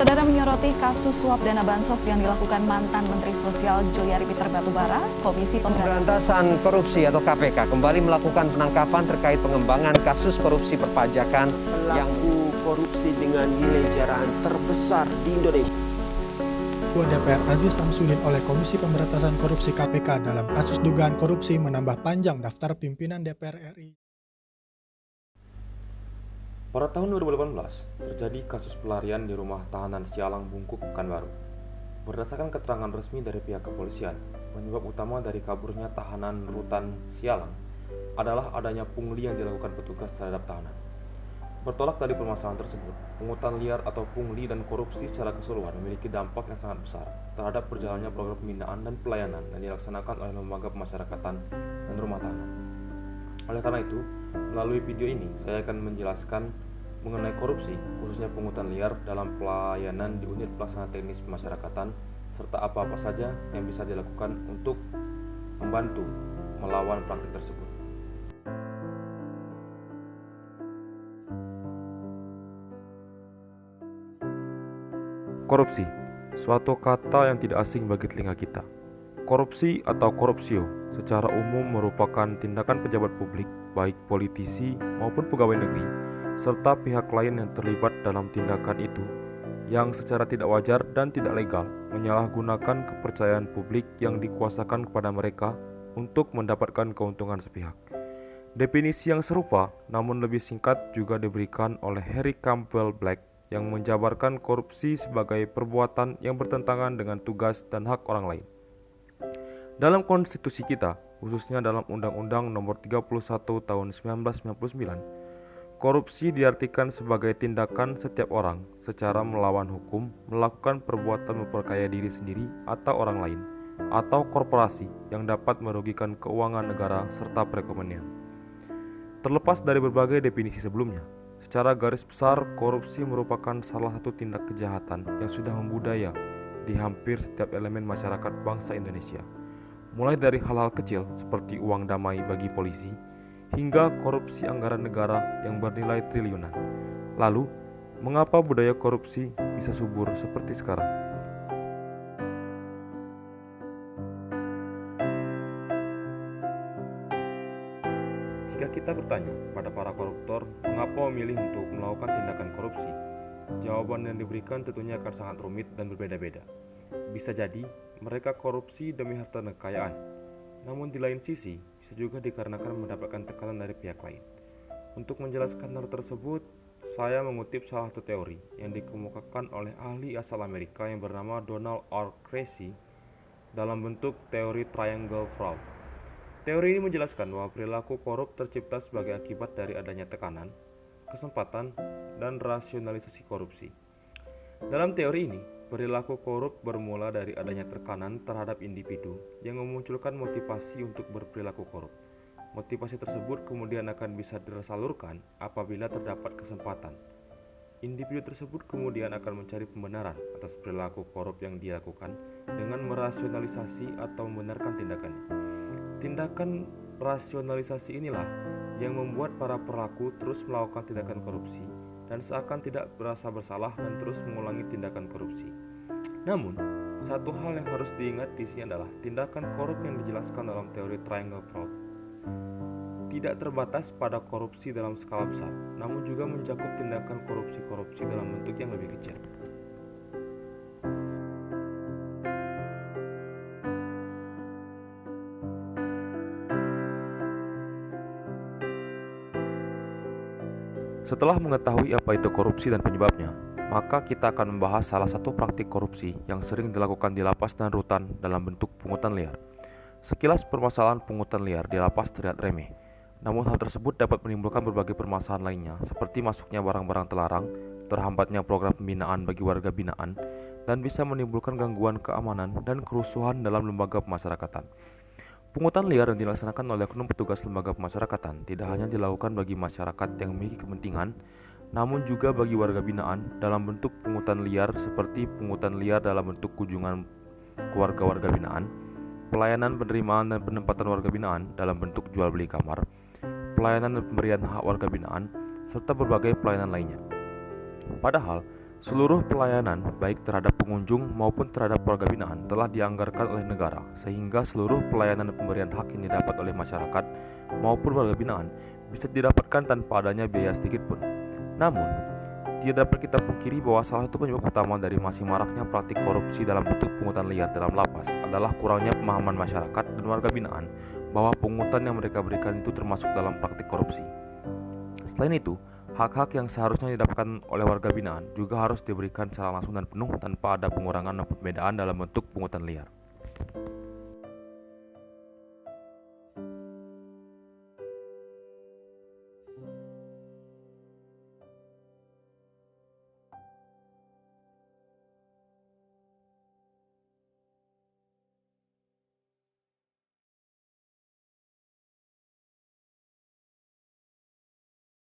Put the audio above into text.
Saudara menyoroti kasus suap dana bansos yang dilakukan mantan Menteri Sosial Juliari Peter Batubara, Komisi Pemberantasan Korupsi atau KPK kembali melakukan penangkapan terkait pengembangan kasus korupsi perpajakan yang korupsi dengan nilai jarahan terbesar di Indonesia. Ketua DPR Aziz Samsudin oleh Komisi Pemberantasan Korupsi KPK dalam kasus dugaan korupsi menambah panjang daftar pimpinan DPR RI. Pada tahun 2018, terjadi kasus pelarian di rumah tahanan Sialang Bungkuk, Pekanbaru. Berdasarkan keterangan resmi dari pihak kepolisian, penyebab utama dari kaburnya tahanan rutan Sialang adalah adanya pungli yang dilakukan petugas terhadap tahanan. Bertolak dari permasalahan tersebut, pungutan liar atau pungli dan korupsi secara keseluruhan memiliki dampak yang sangat besar terhadap berjalannya program pembinaan dan pelayanan yang dilaksanakan oleh lembaga pemasyarakatan dan rumah tahanan. Oleh karena itu, melalui video ini saya akan menjelaskan mengenai korupsi, khususnya pungutan liar dalam pelayanan di unit pelaksana teknis pemasyarakatan, serta apa-apa saja yang bisa dilakukan untuk membantu melawan praktik tersebut. Korupsi, suatu kata yang tidak asing bagi telinga kita. Korupsi atau korupsio secara umum merupakan tindakan pejabat publik, baik politisi maupun pegawai negeri, serta pihak lain yang terlibat dalam tindakan itu, yang secara tidak wajar dan tidak legal menyalahgunakan kepercayaan publik yang dikuasakan kepada mereka untuk mendapatkan keuntungan sepihak. Definisi yang serupa, namun lebih singkat, juga diberikan oleh Harry Campbell Black yang menjabarkan korupsi sebagai perbuatan yang bertentangan dengan tugas dan hak orang lain. Dalam konstitusi kita, khususnya dalam Undang-Undang Nomor 31 Tahun 1999, korupsi diartikan sebagai tindakan setiap orang secara melawan hukum melakukan perbuatan memperkaya diri sendiri atau orang lain, atau korporasi yang dapat merugikan keuangan negara serta perekonomian. Terlepas dari berbagai definisi sebelumnya, secara garis besar korupsi merupakan salah satu tindak kejahatan yang sudah membudaya di hampir setiap elemen masyarakat bangsa Indonesia. Mulai dari hal-hal kecil seperti uang damai bagi polisi, hingga korupsi anggaran negara yang bernilai triliunan. Lalu, mengapa budaya korupsi bisa subur seperti sekarang? Jika kita bertanya pada para koruptor mengapa memilih untuk melakukan tindakan korupsi, jawaban yang diberikan tentunya akan sangat rumit dan berbeda-beda. Bisa jadi mereka korupsi demi harta kekayaan, namun di lain sisi bisa juga dikarenakan mendapatkan tekanan dari pihak lain. Untuk menjelaskan hal tersebut, saya mengutip salah satu teori yang dikemukakan oleh ahli asal Amerika yang bernama Donald R. Creasy dalam bentuk teori triangle fraud. Teori ini menjelaskan bahwa perilaku korup tercipta sebagai akibat dari adanya tekanan, kesempatan, dan rasionalisasi korupsi. Dalam teori ini, perilaku korup bermula dari adanya tekanan terhadap individu yang memunculkan motivasi untuk berperilaku korup. Motivasi tersebut kemudian akan bisa tersalurkan apabila terdapat kesempatan. Individu tersebut kemudian akan mencari pembenaran atas perilaku korup yang dia lakukan dengan merasionalisasi atau membenarkan tindakannya. Tindakan rasionalisasi inilah yang membuat para pelaku terus melakukan tindakan korupsi dan seakan tidak merasa bersalah dan terus mengulangi tindakan korupsi. Namun, satu hal yang harus diingat di sini adalah tindakan korup yang dijelaskan dalam teori triangle fraud tidak terbatas pada korupsi dalam skala besar, namun juga mencakup tindakan korupsi-korupsi dalam bentuk yang lebih kecil. Setelah mengetahui apa itu korupsi dan penyebabnya, maka kita akan membahas salah satu praktik korupsi yang sering dilakukan di lapas dan rutan dalam bentuk pungutan liar. Sekilas permasalahan pungutan liar di lapas terlihat remeh, namun hal tersebut dapat menimbulkan berbagai permasalahan lainnya seperti masuknya barang-barang terlarang, terhambatnya program pembinaan bagi warga binaan, dan bisa menimbulkan gangguan keamanan dan kerusuhan dalam lembaga pemasyarakatan. Pungutan liar yang dilaksanakan oleh oknum petugas lembaga pemasyarakatan tidak hanya dilakukan bagi masyarakat yang memiliki kepentingan, namun juga bagi warga binaan dalam bentuk pungutan liar seperti pungutan liar dalam bentuk kunjungan keluarga warga binaan, pelayanan penerimaan dan penempatan warga binaan dalam bentuk jual beli kamar, pelayanan dan pemberian hak warga binaan, serta berbagai pelayanan lainnya. Padahal, Seluruh pelayanan, baik terhadap pengunjung maupun terhadap warga binaan, telah dianggarkan oleh negara, sehingga seluruh pelayanan dan pemberian hak yang didapat oleh masyarakat maupun warga binaan bisa didapatkan tanpa adanya biaya sedikit pun. Namun, tidak dapat kita pungkiri bahwa salah satu penyebab utama dari masih maraknya praktik korupsi dalam bentuk pungutan liar dalam lapas adalah kurangnya pemahaman masyarakat dan warga binaan bahwa pungutan yang mereka berikan itu termasuk dalam praktik korupsi. Selain itu, hak-hak yang seharusnya didapatkan oleh warga binaan juga harus diberikan secara langsung dan penuh tanpa ada pengurangan dan perbedaan dalam bentuk pungutan liar.